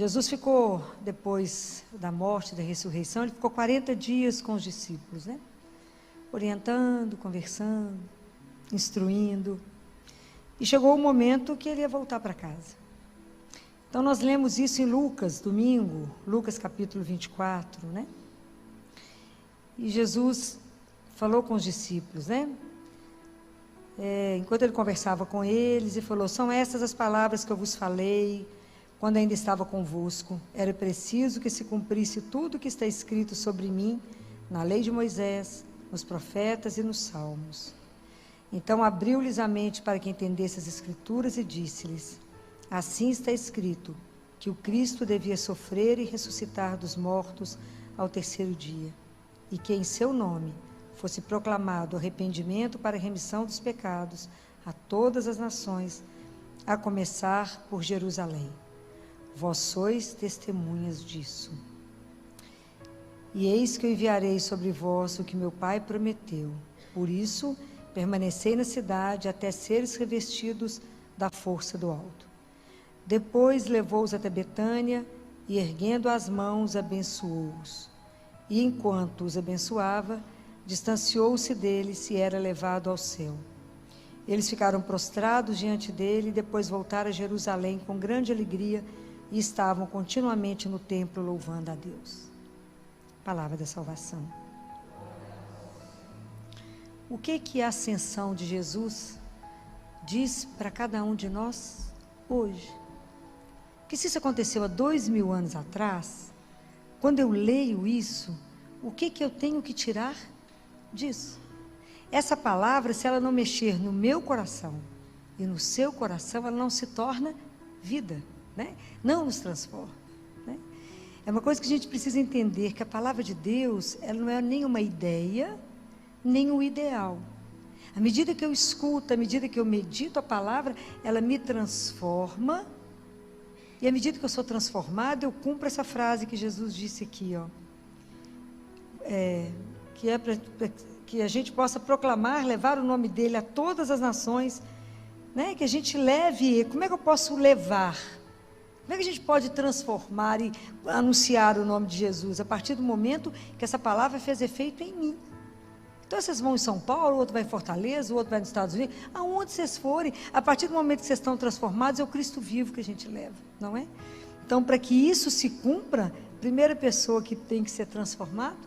Jesus ficou, depois da morte, da ressurreição, ele ficou 40 dias com os discípulos, né? Orientando, conversando, instruindo. E chegou o momento que ele ia voltar para casa. Então nós lemos isso em Lucas, domingo, Lucas capítulo 24, né? E Jesus falou com os discípulos, né? Enquanto ele conversava com eles, e falou: são essas as palavras que eu vos falei quando ainda estava convosco. Era preciso que se cumprisse tudo o que está escrito sobre mim na lei de Moisés, nos profetas e nos salmos. Então abriu-lhes a mente para que entendesse as Escrituras e disse-lhes: assim está escrito, que o Cristo devia sofrer e ressuscitar dos mortos ao terceiro dia, e que em seu nome fosse proclamado arrependimento para a remissão dos pecados a todas as nações, a começar por Jerusalém. Vós sois testemunhas disso. E eis que eu enviarei sobre vós o que meu Pai prometeu. Por isso, permanecei na cidade até seres revestidos da força do alto. Depois levou-os até Betânia e, erguendo as mãos, abençoou-os. E enquanto os abençoava, distanciou-se deles e era levado ao céu. Eles ficaram prostrados diante dele e depois voltaram a Jerusalém com grande alegria e estavam continuamente no templo louvando a Deus. Palavra da salvação. O que a ascensão de Jesus diz para cada um de nós hoje? Porque se isso aconteceu há 2000 anos atrás, quando eu leio isso, o que eu tenho que tirar disso? Essa palavra, se ela não mexer no meu coração e no seu coração, ela não se torna vida, né? Não nos transforma, né? É uma coisa que a gente precisa entender, que a palavra de Deus, ela não é nem uma ideia, nem um ideal. À medida que eu escuto, à medida que eu medito a palavra, ela me transforma, e à medida que eu sou transformado, eu cumpro essa frase que Jesus disse aqui, ó. Que é para que a gente possa proclamar, levar o nome dele a todas as nações, né? Que a gente leve. Como é que eu posso levar? Como é que a gente pode transformar e anunciar o nome de Jesus? A partir do momento que essa palavra fez efeito em mim. Então vocês vão em São Paulo, o outro vai em Fortaleza, o outro vai nos Estados Unidos, aonde vocês forem, a partir do momento que vocês estão transformados, é o Cristo vivo que a gente leva, não é? Então, para que isso se cumpra, a primeira pessoa que tem que ser transformada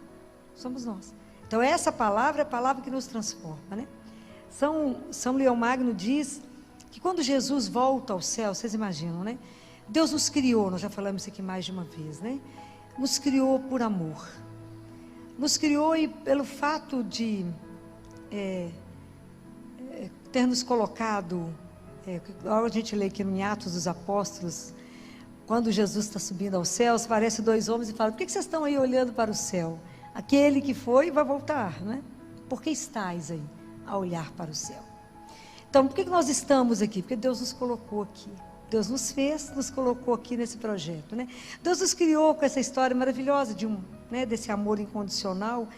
somos nós. Então essa palavra é a palavra que nos transforma, né? São Leão Magno diz que quando Jesus volta ao céu, vocês imaginam, né? Deus nos criou, nós já falamos isso aqui mais de uma vez, né? Nos criou por amor. Nos criou e pelo fato de ter nos colocado, a gente lê aqui no Atos dos Apóstolos, quando Jesus está subindo aos céus, aparece dois homens e falam: por que vocês estão aí olhando para o céu? Aquele que foi vai voltar, né? Por que estáis aí a olhar para o céu? Então, por que nós estamos aqui? Porque Deus nos colocou aqui. Deus nos fez, nos colocou aqui nesse projeto, né? Deus nos criou com essa história maravilhosa desse amor incondicional,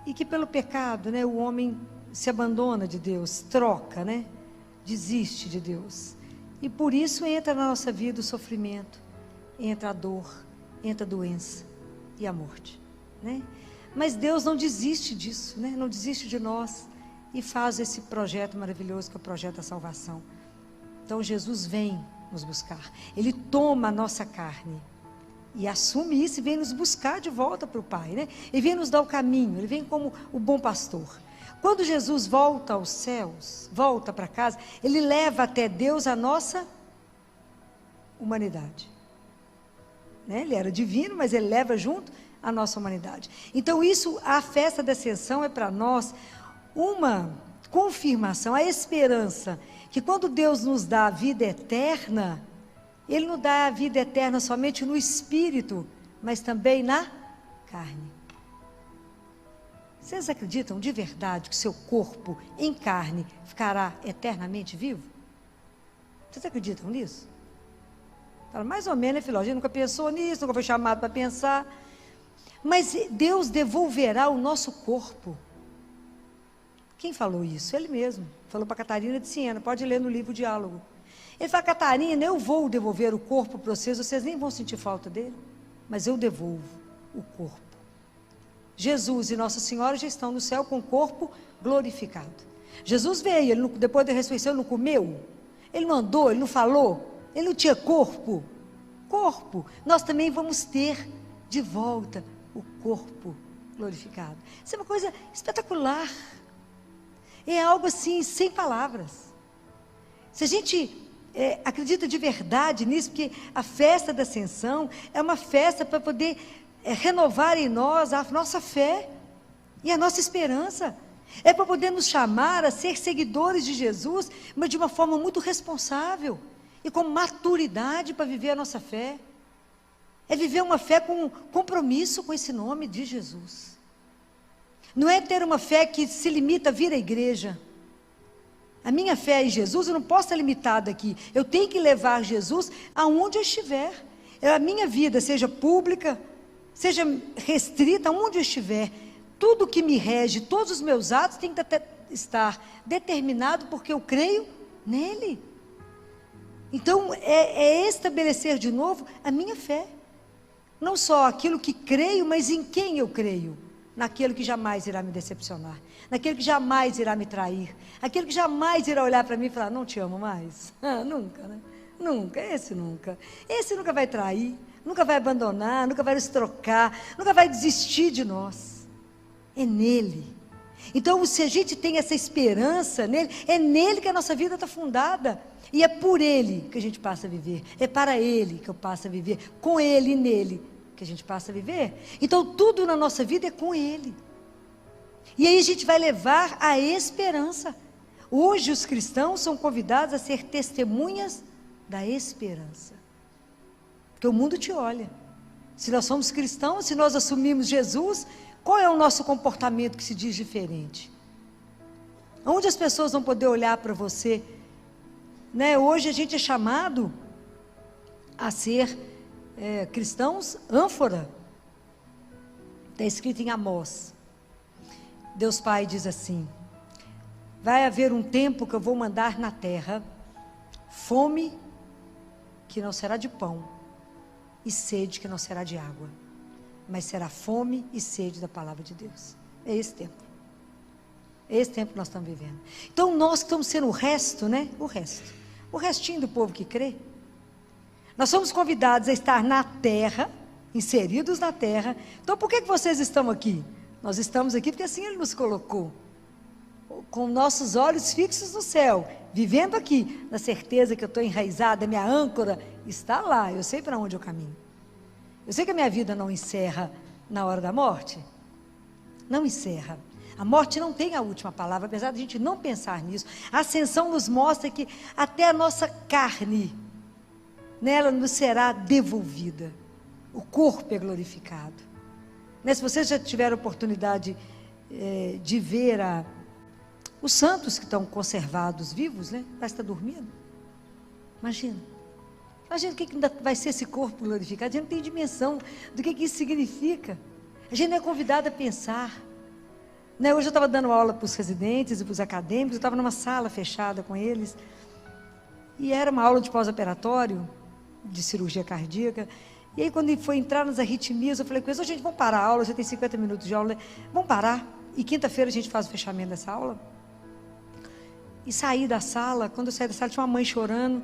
e que pelo pecado, né, o homem se abandona de Deus, troca, né? Desiste de Deus. E por isso entra na nossa vida o sofrimento, entra a dor, entra a doença e a morte. Né? Mas Deus não desiste disso, né? Não desiste de nós e faz esse projeto maravilhoso que é o projeto da salvação. Então Jesus vem nos buscar, Ele toma a nossa carne e assume isso e vem nos buscar de volta para o Pai, né? Ele vem nos dar o caminho, Ele vem como o bom pastor. Quando Jesus volta aos céus, volta para casa, Ele leva até Deus a nossa humanidade, né? Ele era divino, mas Ele leva junto a nossa humanidade. Então a festa da ascensão é para nós uma confirmação, a esperança, que quando Deus nos dá a vida eterna, Ele não dá a vida eterna somente no espírito, mas também na carne. Vocês acreditam de verdade que seu corpo em carne ficará eternamente vivo? Vocês acreditam nisso? Fala, mais ou menos, né, filho? A gente nunca pensou nisso, nunca foi chamado para pensar. Mas Deus devolverá o nosso corpo. Quem falou isso? Ele mesmo. Falou para Catarina de Siena, pode ler no livro Diálogo. Ele fala: Catarina, eu vou devolver o corpo para vocês nem vão sentir falta dele, mas eu devolvo o corpo. Jesus e Nossa Senhora já estão no céu com o corpo glorificado. Jesus veio, ele depois da ressurreição, ele não comeu, ele não andou, ele não falou, ele não tinha corpo. Nós também vamos ter de volta o corpo glorificado. Isso é uma coisa espetacular. É algo assim, sem palavras. Se a gente acredita de verdade nisso, porque a festa da Ascensão é uma festa para poder renovar em nós a nossa fé e a nossa esperança. É para poder nos chamar a ser seguidores de Jesus, mas de uma forma muito responsável e com maturidade para viver a nossa fé. É viver uma fé com compromisso com esse nome de Jesus. Não é ter uma fé que se limita a vir à igreja. A minha fé em Jesus, eu não posso estar limitada aqui. Eu tenho que levar Jesus aonde eu estiver. A minha vida, seja pública, seja restrita, aonde eu estiver, tudo que me rege, todos os meus atos tem que estar determinado porque eu creio nele. Então, é estabelecer de novo a minha fé. Não só aquilo que creio, mas em quem eu creio. Naquele que jamais irá me decepcionar, naquele que jamais irá me trair, aquele que jamais irá olhar para mim e falar: não te amo mais. Nunca, né? Nunca, esse nunca vai trair, nunca vai abandonar, nunca vai nos trocar, nunca vai desistir de nós. É nele. Então, se a gente tem essa esperança nele, é nele que a nossa vida está fundada, e é por ele que a gente passa a viver, é para ele que eu passo a viver, com ele e nele que a gente passa a viver. Então tudo na nossa vida é com ele, e aí a gente vai levar a esperança. Hoje os cristãos são convidados a ser testemunhas da esperança, porque o mundo te olha. Se nós somos cristãos, se nós assumimos Jesus, qual é o nosso comportamento que se diz diferente? Onde as pessoas vão poder olhar para você, né? Hoje a gente é chamado a ser cristãos ânfora. Está escrito em Amós. Deus Pai diz assim: vai haver um tempo que eu vou mandar na terra fome que não será de pão, e sede que não será de água, mas será fome e sede da palavra de Deus. É esse tempo. É esse tempo que nós estamos vivendo. Então nós que estamos sendo o resto, né? O restinho do povo que crê. Nós somos convidados a estar na terra, inseridos na terra. Então por que vocês estão aqui? Nós estamos aqui porque assim Ele nos colocou, com nossos olhos fixos no céu, vivendo aqui, na certeza que eu estou enraizada, minha âncora está lá, eu sei para onde eu caminho. Eu sei que a minha vida não encerra na hora da morte. Não encerra. A morte não tem a última palavra, apesar de a gente não pensar nisso. A ascensão nos mostra que até a nossa carne, nela nos será devolvida. O corpo é glorificado. Né? Se vocês já tiveram oportunidade de ver os santos que estão conservados vivos, né? Parece que está dormindo. Imagina o que ainda vai ser esse corpo glorificado. A gente não tem dimensão do que isso significa. A gente não é convidado a pensar. Né? Hoje eu estava dando aula para os residentes e para os acadêmicos, eu estava numa sala fechada com eles, e era uma aula de pós-operatório, de cirurgia cardíaca. E aí quando foi entrar nas arritmias, eu falei com eles: gente, vamos parar a aula, já tem 50 minutos de aula, vamos parar, e quinta-feira a gente faz o fechamento dessa aula. E saí da sala. Quando eu saí da sala tinha uma mãe chorando,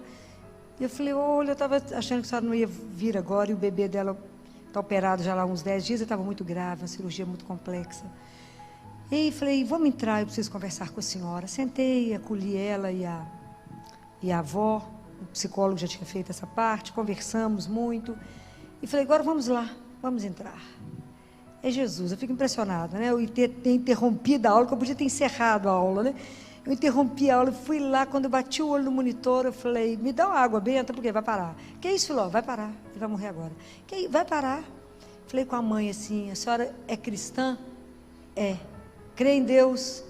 e eu falei: olha, eu estava achando que a senhora não ia vir agora, e o bebê dela está operado já lá há uns 10 dias, ele estava muito grave, uma cirurgia muito complexa. E aí falei: vamos entrar, eu preciso conversar com a senhora. Sentei, acolhi ela e a avó, o psicólogo já tinha feito essa parte, conversamos muito, e falei: agora vamos lá, vamos entrar. É Jesus. Eu fico impressionada, né? Eu ter interrompido a aula, que eu podia ter encerrado a aula, né? Eu interrompi a aula, fui lá, quando eu bati o olho no monitor, eu falei: me dá uma água benta, porque vai parar. Que isso, filó? Vai parar, ele vai morrer agora. Que vai parar. Falei com a mãe assim: a senhora é cristã? É. Crê em Deus?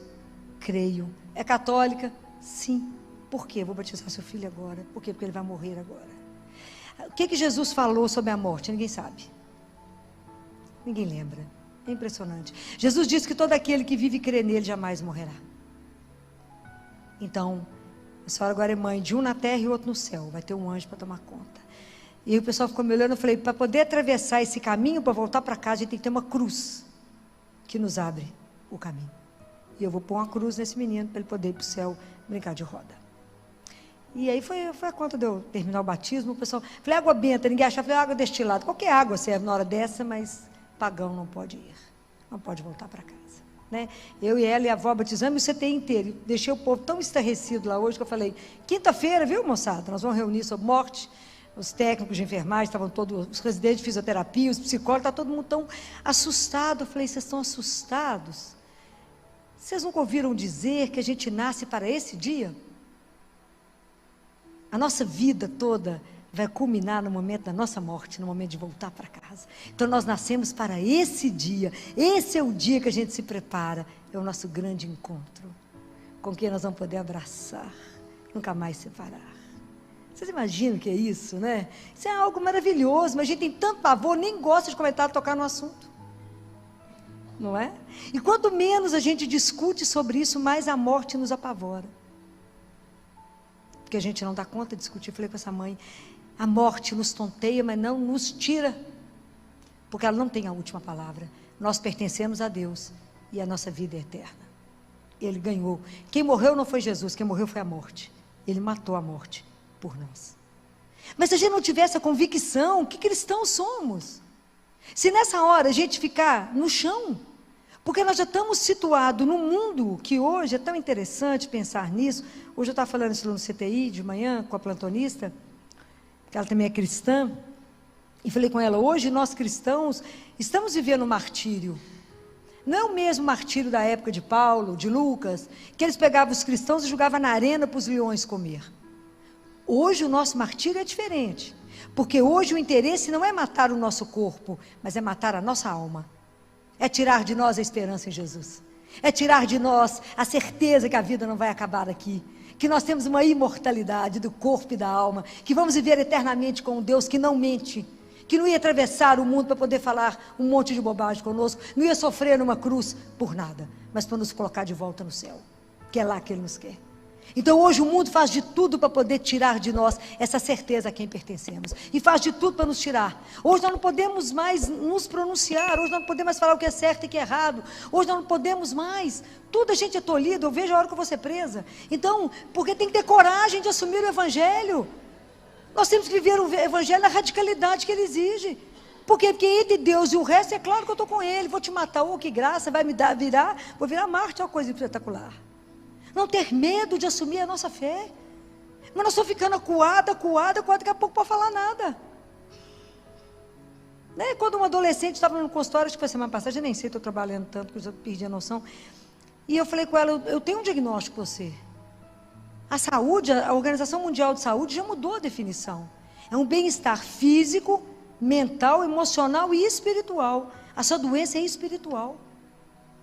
Creio. É católica? Sim. Por quê? Vou batizar seu filho agora. Por quê? Porque ele vai morrer agora. O que Jesus falou sobre a morte? Ninguém sabe. Ninguém lembra. É impressionante. Jesus disse que todo aquele que vive e crê nele jamais morrerá. Então, A senhora agora é mãe de um na terra e outro no céu. Vai ter um anjo para tomar conta. E aí o pessoal ficou me olhando, eu falei, para poder atravessar esse caminho, para voltar para casa, a gente tem que ter uma cruz que nos abre o caminho. E eu vou pôr uma cruz nesse menino, para ele poder ir para o céu brincar de roda. E aí foi a conta de eu terminar o batismo, o pessoal, falei, água benta, ninguém achava, falei, água destilada, qualquer água serve na hora dessa, mas pagão não pode ir, não pode voltar para casa, né? Eu e ela e a avó batizamos o CTI inteiro, deixei o povo tão estarrecido lá hoje, que eu falei, quinta-feira, viu, moçada, nós vamos reunir sobre morte, os técnicos de enfermagem, estavam todos, os residentes de fisioterapia, os psicólogos, está todo mundo tão assustado. Eu falei, vocês estão assustados? Vocês nunca ouviram dizer que a gente nasce para esse dia? A nossa vida toda vai culminar no momento da nossa morte, no momento de voltar para casa. Então nós nascemos para esse dia, esse é o dia que a gente se prepara, é o nosso grande encontro, com quem nós vamos poder abraçar, nunca mais separar. Vocês imaginam o que é isso, né? Isso é algo maravilhoso, mas a gente tem tanto pavor, nem gosta de comentar, tocar no assunto. Não é? E quanto menos a gente discute sobre isso, mais a morte nos apavora. Porque a gente não dá conta de discutir. Eu falei com essa mãe, a morte nos tonteia, mas não nos tira. Porque ela não tem a última palavra. Nós pertencemos a Deus e a nossa vida é eterna. Ele ganhou. Quem morreu não foi Jesus, quem morreu foi a morte. Ele matou a morte por nós. Mas se a gente não tiver essa convicção, que cristãos somos? Se nessa hora a gente ficar no chão, porque nós já estamos situados num mundo que hoje é tão interessante pensar nisso. Hoje eu estava falando isso no CTI de manhã com a plantonista, que ela também é cristã, e falei com ela, hoje nós cristãos estamos vivendo um martírio. Não é o mesmo martírio da época de Paulo, de Lucas, que eles pegavam os cristãos e jogavam na arena para os leões comer. Hoje o nosso martírio é diferente, porque hoje o interesse não é matar o nosso corpo, mas é matar a nossa alma, é tirar de nós a esperança em Jesus, é tirar de nós a certeza que a vida não vai acabar aqui, que nós temos uma imortalidade do corpo e da alma, que vamos viver eternamente com um Deus que não mente, que não ia atravessar o mundo para poder falar um monte de bobagem conosco, não ia sofrer numa cruz por nada, mas para nos colocar de volta no céu, que é lá que Ele nos quer. Então hoje o mundo faz de tudo para poder tirar de nós essa certeza a quem pertencemos, e faz de tudo para nos tirar. Hoje nós não podemos mais nos pronunciar, hoje nós não podemos mais falar o que é certo e o que é errado, hoje nós não podemos mais, tudo a gente é tolhido, eu vejo a hora que eu vou ser presa. Então, porque tem que ter coragem de assumir o Evangelho, nós temos que viver o Evangelho na radicalidade que ele exige. Por quê? Porque entre Deus e o resto, é claro que eu estou com Ele, vou te matar, oh que graça, vai me dar, vou virar Marte, é uma coisa espetacular. Não ter medo de assumir a nossa fé. Mas nós estamos ficando acuada, daqui a pouco não pode falar nada. Né? Quando um adolescente estava no consultório, acho que foi semana passada, eu nem sei, estou trabalhando tanto que eu já perdi a noção. E eu falei com ela, eu tenho um diagnóstico para você. A saúde, a Organização Mundial de Saúde já mudou a definição. É um bem-estar físico, mental, emocional e espiritual. A sua doença é espiritual.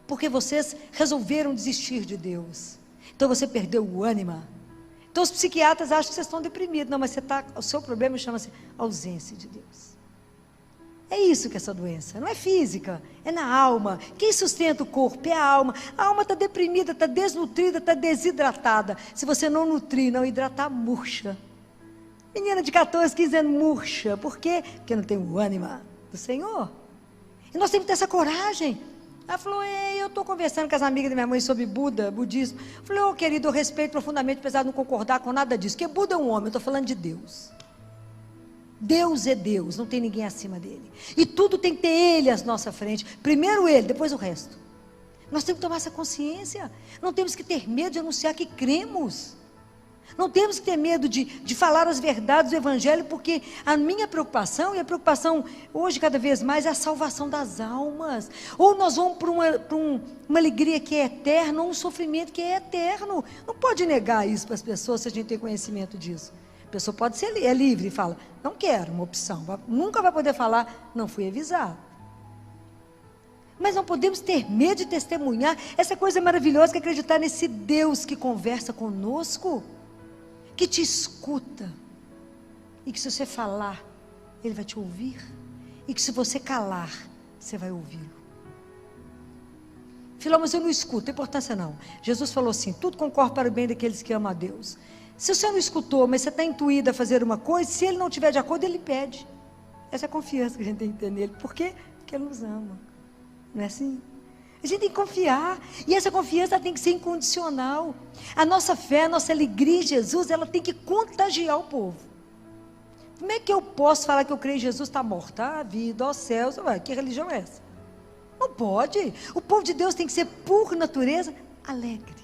Porque vocês resolveram desistir de Deus. Então você perdeu o ânimo. Então os psiquiatras acham que vocês estão deprimidos. Não, mas o seu problema chama-se ausência de Deus. É isso que é essa doença. Não é física, é na alma. Quem sustenta o corpo é a alma. A alma está deprimida, está desnutrida, está desidratada. Se você não nutrir, não hidratar, murcha. Menina de 14, 15 anos, murcha. Por quê? Porque não tem o ânimo do Senhor. E nós temos que ter essa coragem. Ela falou, eu estou conversando com as amigas da minha mãe sobre budismo. Eu falei, querido, eu respeito profundamente, apesar de não concordar com nada disso. Porque Buda é um homem, eu estou falando de Deus. Deus é Deus, não tem ninguém acima dele. E tudo tem que ter Ele à nossa frente. Primeiro Ele, depois o resto. Nós temos que tomar essa consciência. Não temos que ter medo de anunciar que cremos. Não temos que ter medo de falar as verdades do Evangelho, porque a minha preocupação, e a preocupação hoje cada vez mais, é a salvação das almas. Ou nós vamos para uma alegria que é eterna, ou um sofrimento que é eterno. Não pode negar isso para as pessoas, se a gente tem conhecimento disso. A pessoa pode ser livre e fala, não quero uma opção, nunca vai poder falar, não fui avisado. Mas não podemos ter medo de testemunhar essa coisa maravilhosa que é acreditar nesse Deus que conversa conosco, que te escuta, e que se você falar, Ele vai te ouvir, e que se você calar, você vai ouvi-lo. Filó, mas eu não escuto, não tem importância não. Jesus falou assim, tudo concorre para o bem daqueles que amam a Deus. Se o senhor não escutou, mas você está intuído a fazer uma coisa, se ele não estiver de acordo, ele pede. Essa é a confiança que a gente tem que ter nele. Por quê? Porque ele nos ama. Não é assim? A gente tem que confiar. E essa confiança tem que ser incondicional. A nossa fé, a nossa alegria em Jesus, ela tem que contagiar o povo. Como é que eu posso falar que eu creio em Jesus está morto? A vida, aos céus. Ué, que religião é essa? Não pode. O povo de Deus tem que ser, por natureza, alegre.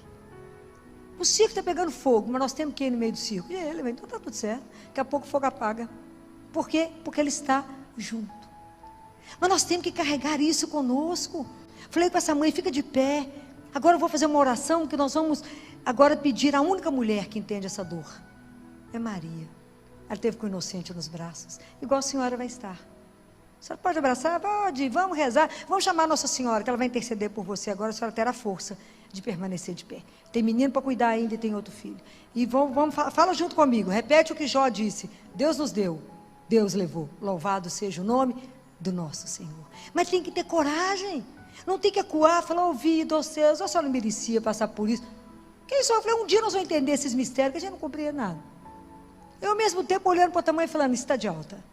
O circo está pegando fogo, mas nós temos que ir no meio do circo. E ele, então está tudo certo. Daqui a pouco o fogo apaga. Por quê? Porque ele está junto. Mas nós temos que carregar isso conosco. Falei com essa mãe, fica de pé. Agora eu vou fazer uma oração que nós vamos agora pedir à única mulher que entende essa dor. É Maria. Ela esteve com o inocente nos braços. Igual a senhora vai estar. A senhora pode abraçar? Pode, vamos rezar. Vamos chamar a Nossa Senhora, que ela vai interceder por você. Agora a senhora terá força de permanecer de pé. Tem menino para cuidar ainda e tem outro filho. E fala junto comigo. Repete o que Jó disse. Deus nos deu, Deus levou. Louvado seja o nome do nosso Senhor. Mas tem que ter coragem. Não tem que acuar, falar, ouvido, ó céus, a senhora não merecia passar por isso. Quem só? Eu falei, um dia nós vamos entender esses mistérios, que a gente não compreende nada. Eu, ao mesmo tempo, olhando para o tamanho e falando, isso está de alta.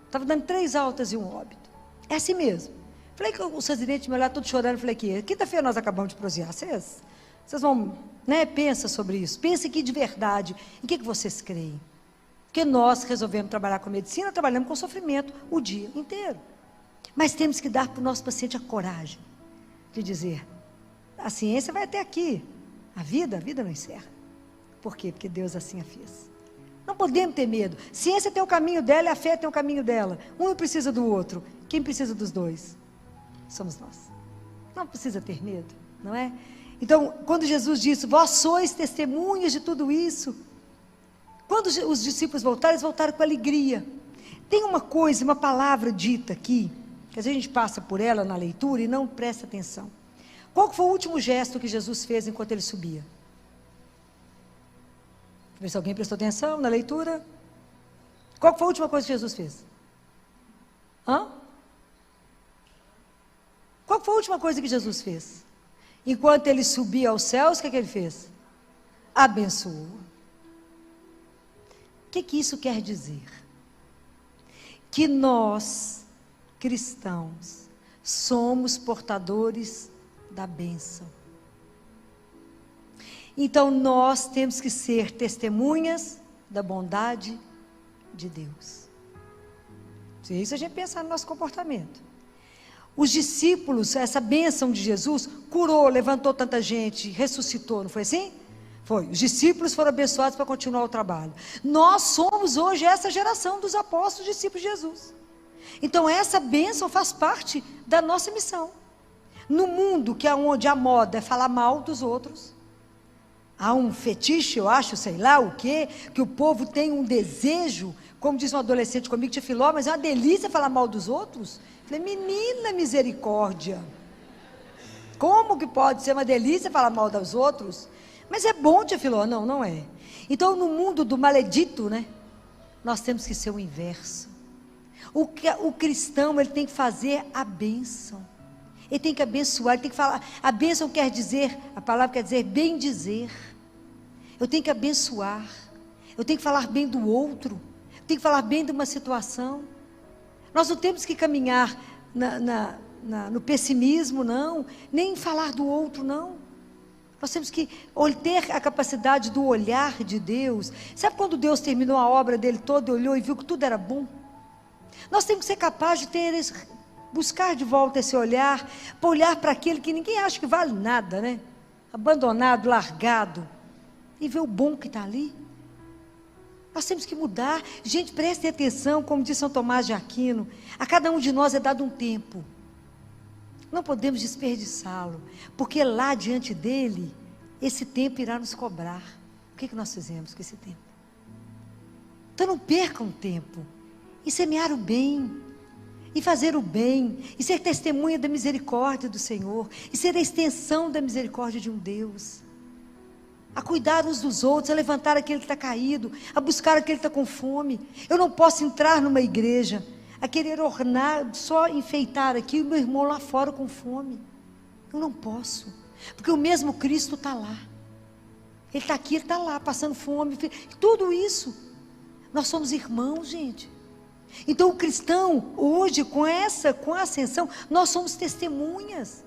Estava dando 3 altas e um óbito. É assim mesmo. Falei que os residentes me olharam todos chorando. Falei que quinta-feira nós acabamos de prosear. Vocês vão, né? Pensa sobre isso. Pensa aqui de verdade. Em que vocês creem? Porque nós resolvemos trabalhar com medicina, trabalhamos com sofrimento o dia inteiro. Mas temos que dar para o nosso paciente a coragem de dizer, a ciência vai até aqui. A vida não encerra. Por quê? Porque Deus assim a fez. Não podemos ter medo. Ciência tem o caminho dela e a fé tem o caminho dela. Um precisa do outro. Quem precisa dos dois? Somos nós. Não precisa ter medo, não é? Então, quando Jesus disse, vós sois testemunhas de tudo isso. Quando os discípulos voltaram, eles voltaram com alegria. Tem uma coisa, uma palavra dita aqui, que às vezes a gente passa por ela na leitura e não presta atenção. Qual foi o último gesto que Jesus fez enquanto ele subia? Ver se alguém prestou atenção na leitura. Qual foi a última coisa que Jesus fez? Qual foi a última coisa que Jesus fez? Enquanto ele subia aos céus, o que ele fez? Abençoou. O que isso quer dizer? Que nós, cristãos, somos portadores da bênção. Então nós temos que ser testemunhas da bondade de Deus. Se isso a gente pensar no nosso comportamento. Os discípulos, essa bênção de Jesus, curou, levantou tanta gente, ressuscitou, não foi assim? Foi. Os discípulos foram abençoados para continuar o trabalho. Nós somos hoje essa geração dos apóstolos, discípulos de Jesus. Então essa bênção faz parte da nossa missão. No mundo que é onde a moda é falar mal dos outros, há um fetiche, eu acho, sei lá o quê, que o povo tem um desejo, como diz um adolescente comigo, tia Filó, mas é uma delícia falar mal dos outros. Falei, menina misericórdia, como que pode ser uma delícia falar mal dos outros? Mas é bom, tia Filó. Não, não é. Então no mundo do maledito, né, nós temos que ser o inverso. O cristão, ele tem que fazer a bênção. Ele tem que abençoar, ele tem que falar. A bênção quer dizer, a palavra quer dizer bem dizer. Eu tenho que abençoar. Eu tenho que falar bem do outro. Eu tenho que falar bem de uma situação. Nós não temos que caminhar no pessimismo, não. Nem falar do outro, não. Nós temos que ter a capacidade do olhar de Deus. Sabe quando Deus terminou a obra dele toda, olhou e viu que tudo era bom? Nós temos que ser capazes de buscar de volta esse olhar, para olhar para aquele que ninguém acha que vale nada, né? Abandonado, largado, e ver o bom que está ali. Nós temos que mudar. Gente, prestem atenção, como diz São Tomás de Aquino, a cada um de nós é dado um tempo. Não podemos desperdiçá-lo, porque lá diante dele, esse tempo irá nos cobrar. O que nós fizemos com esse tempo? Então não percam tempo, e semear o bem, e fazer o bem, e ser testemunha da misericórdia do Senhor, e ser a extensão da misericórdia de um Deus, a cuidar uns dos outros, a levantar aquele que está caído, a buscar aquele que está com fome. Eu não posso entrar numa igreja, a querer ornar, só enfeitar aqui, o meu irmão lá fora com fome. Eu não posso, porque o mesmo Cristo está lá. Ele está aqui, ele está lá, passando fome. Tudo isso. Nós somos irmãos, gente. Então o cristão, hoje, com a ascensão, nós somos testemunhas.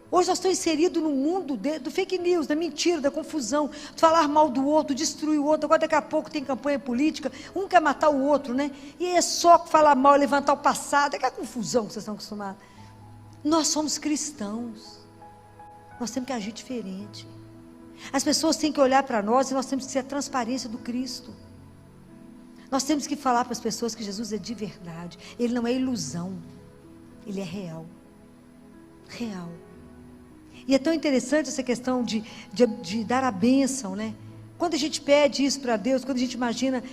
Hoje nós estamos inseridos no mundo do fake news, da mentira, da confusão, de falar mal do outro, destruir o outro. Agora daqui a pouco tem campanha política, um quer matar o outro, né? E é só falar mal, levantar o passado, é aquela confusão que vocês estão acostumados. Nós somos cristãos. Nós temos que agir diferente. As pessoas têm que olhar para nós e nós temos que ser a transparência do Cristo. Nós temos que falar para as pessoas que Jesus é de verdade. Ele não é ilusão. Ele é real. Real. E é tão interessante essa questão de dar a bênção, né? Quando a gente pede isso para Deus, quando a gente imagina...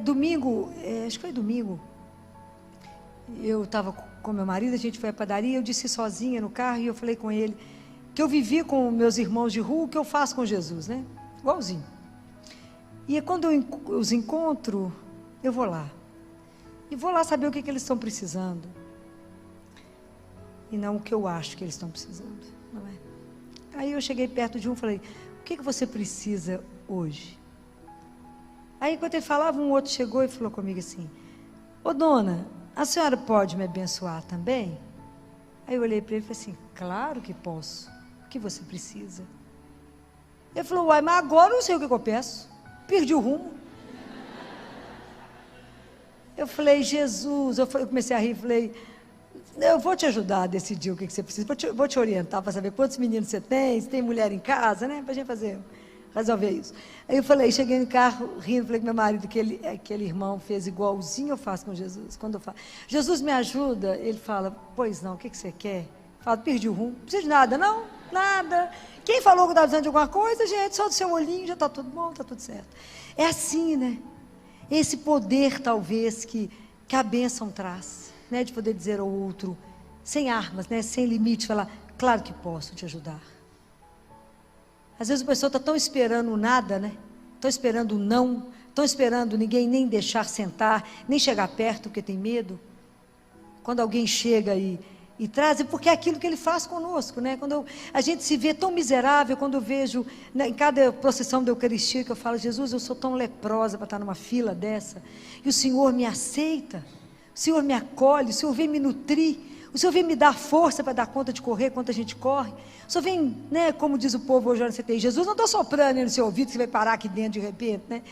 domingo, acho que foi domingo, eu estava com meu marido, a gente foi à padaria, eu disse sozinha no carro e eu falei com ele que eu vivi com meus irmãos de rua o que eu faço com Jesus, né? Igualzinho. E quando eu os encontro, eu vou lá. E vou lá saber o que eles estão precisando. E não o que eu acho que eles estão precisando, não é? Aí eu cheguei perto de um e falei, o que você precisa hoje? Aí enquanto ele falava, um outro chegou e falou comigo assim, ô dona, a senhora pode me abençoar também? Aí eu olhei para ele e falei assim, claro que posso. O que você precisa? Ele falou, uai, mas agora eu não sei o que eu peço. Perdi o rumo. Eu falei, Jesus, eu comecei a rir, falei, eu vou te ajudar a decidir o que você precisa, vou te orientar para saber quantos meninos você tem, se tem mulher em casa, né, para a gente resolver isso. Aí eu falei, cheguei no carro, rindo, falei com meu marido, que aquele irmão fez igualzinho eu faço com Jesus. Quando eu falo, Jesus me ajuda, ele fala, pois não, o que você quer? Eu falo, perdi o rumo, não precisa de nada, não, nada. Quem falou que estava precisando de alguma coisa, gente, só do seu olhinho, já está tudo bom, está tudo certo. É assim, né? Esse poder, talvez, que a bênção traz, né? De poder dizer ao outro, sem armas, né? Sem limite, falar, claro que posso te ajudar. Às vezes a pessoa está tão esperando nada, né? Estão esperando não, estão esperando ninguém nem deixar sentar, nem chegar perto porque tem medo. Quando alguém chega e traz, porque é aquilo que ele faz conosco, né? Quando a gente se vê tão miserável, quando eu vejo, né, em cada procissão da Eucaristia, que eu falo, Jesus, eu sou tão leprosa para estar numa fila dessa, e o Senhor me aceita, o Senhor me acolhe, o Senhor vem me nutrir, o Senhor vem me dar força para dar conta de correr quanto a gente corre, o Senhor vem, né, como diz o povo hoje na CTI, Jesus não está soprando no seu ouvido, que você vai parar aqui dentro de repente, né?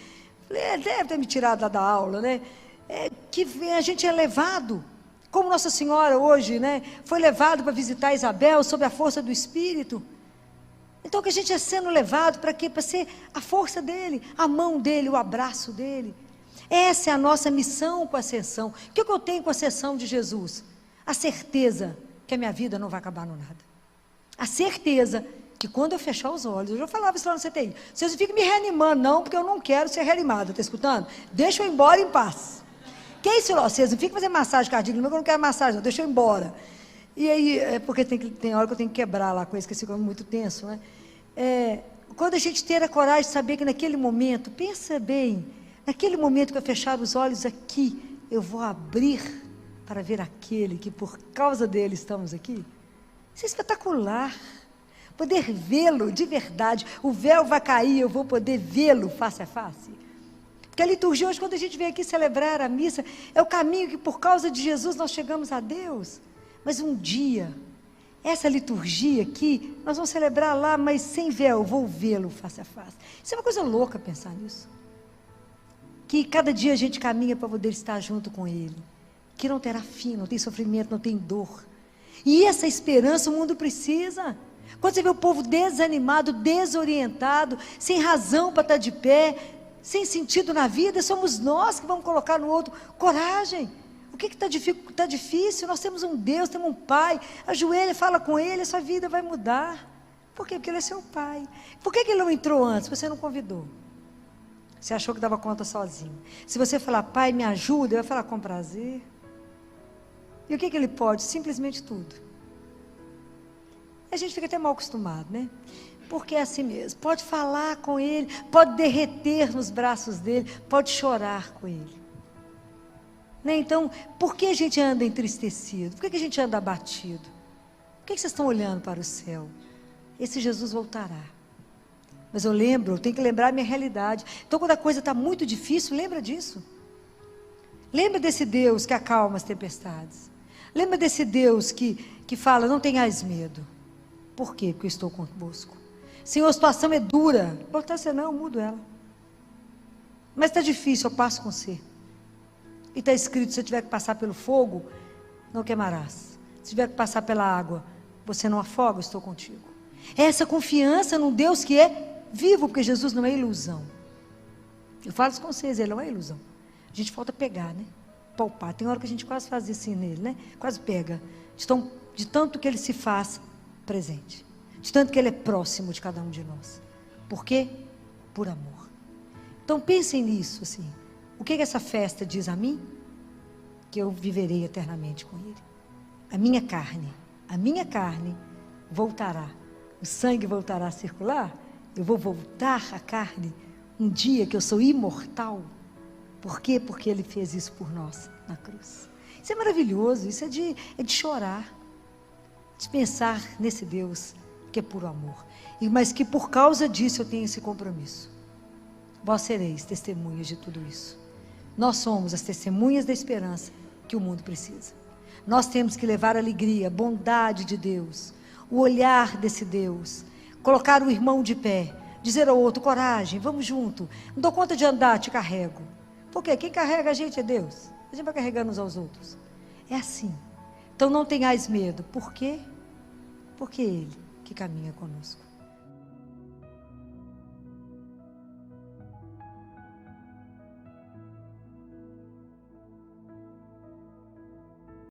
Deve ter me tirado lá da aula, né? Que a gente é levado, como Nossa Senhora hoje, né, foi levado para visitar Isabel, sob a força do Espírito. Então que a gente é sendo levado para quê? Para ser a força dele, a mão dele, o abraço dele. Essa é a nossa missão com a ascensão. O que eu tenho com a ascensão de Jesus? A certeza que a minha vida não vai acabar no nada. A certeza que quando eu fechar os olhos, eu já falava isso lá no CTI, vocês não ficam me reanimando não, porque eu não quero ser reanimada, está escutando? Deixa eu ir embora em paz. Que é isso, vocês não ficam fazendo massagem cardíaca, eu não quero massagem, não, deixa eu ir embora. E aí, porque tem hora que eu tenho que quebrar lá com isso, que ficam muito tenso, né? Quando a gente ter a coragem de saber que naquele momento, pensa bem, naquele momento que eu fechar os olhos aqui, eu vou abrir para ver aquele que por causa dele estamos aqui. Isso é espetacular. Poder vê-lo de verdade, o véu vai cair, eu vou poder vê-lo face a face. Porque a liturgia hoje, quando a gente vem aqui celebrar a missa, é o caminho que por causa de Jesus nós chegamos a Deus. Mas um dia, essa liturgia aqui, nós vamos celebrar lá, mas sem véu, eu vou vê-lo face a face. Isso é uma coisa louca pensar nisso. Que cada dia a gente caminha para poder estar junto com Ele. Que não terá fim, não tem sofrimento, não tem dor. E essa esperança o mundo precisa. Quando você vê o povo desanimado, desorientado, sem razão para estar de pé, sem sentido na vida, somos nós que vamos colocar no outro coragem. O que está difícil? Nós temos um Deus, temos um Pai, ajoelha, fala com Ele, a sua vida vai mudar. Por quê? Porque Ele é seu Pai. Por que Ele não entrou antes? Você não convidou. Você achou que dava conta sozinho. Se você falar, Pai, me ajuda, Ele vai falar com prazer. E o que Ele pode? Simplesmente tudo. A gente fica até mal acostumado, né? Porque é assim mesmo, pode falar com Ele, pode derreter nos braços dEle, pode chorar com Ele. Né? Então, por que a gente anda entristecido? Por que a gente anda abatido? Por que vocês estão olhando para o céu? Esse Jesus voltará. Mas eu tenho que lembrar a minha realidade. Então, quando a coisa está muito difícil, lembra disso. Lembra desse Deus que acalma as tempestades. Lembra desse Deus que fala, não tenhais medo. Por quê? Porque eu estou convosco. Senhor, a situação é dura. Não importa não, eu mudo ela. Mas está difícil, eu passo com você. E está escrito, se eu tiver que passar pelo fogo, não queimarás. Se tiver que passar pela água, você não afoga, eu estou contigo. É essa confiança num Deus que é vivo, porque Jesus não é ilusão. Eu falo isso com vocês, ele não é ilusão. A gente falta pegar, né? Palpar. Tem hora que a gente quase faz assim nele, né? Quase pega. De tanto que ele se faz presente. De tanto que ele é próximo de cada um de nós. Por quê? Por amor. Então pensem nisso, assim. O que essa festa diz a mim? Que eu viverei eternamente com ele. A minha carne voltará. O sangue voltará a circular. Eu vou voltar à carne um dia que eu sou imortal. Por quê? Porque ele fez isso por nós na cruz. Isso é maravilhoso, isso é de chorar. De pensar nesse Deus que é puro amor. Mas que por causa disso eu tenho esse compromisso. Vós sereis testemunhas de tudo isso. Nós somos as testemunhas da esperança que o mundo precisa. Nós temos que levar a alegria, a bondade de Deus, o olhar desse Deus, colocar o irmão de pé, dizer ao outro, coragem, vamos junto, não dou conta de andar, te carrego. Porque quem carrega a gente é Deus, a gente vai carregando uns aos outros. É assim. Então não tenhais medo. Por quê? Porque Ele que caminha conosco.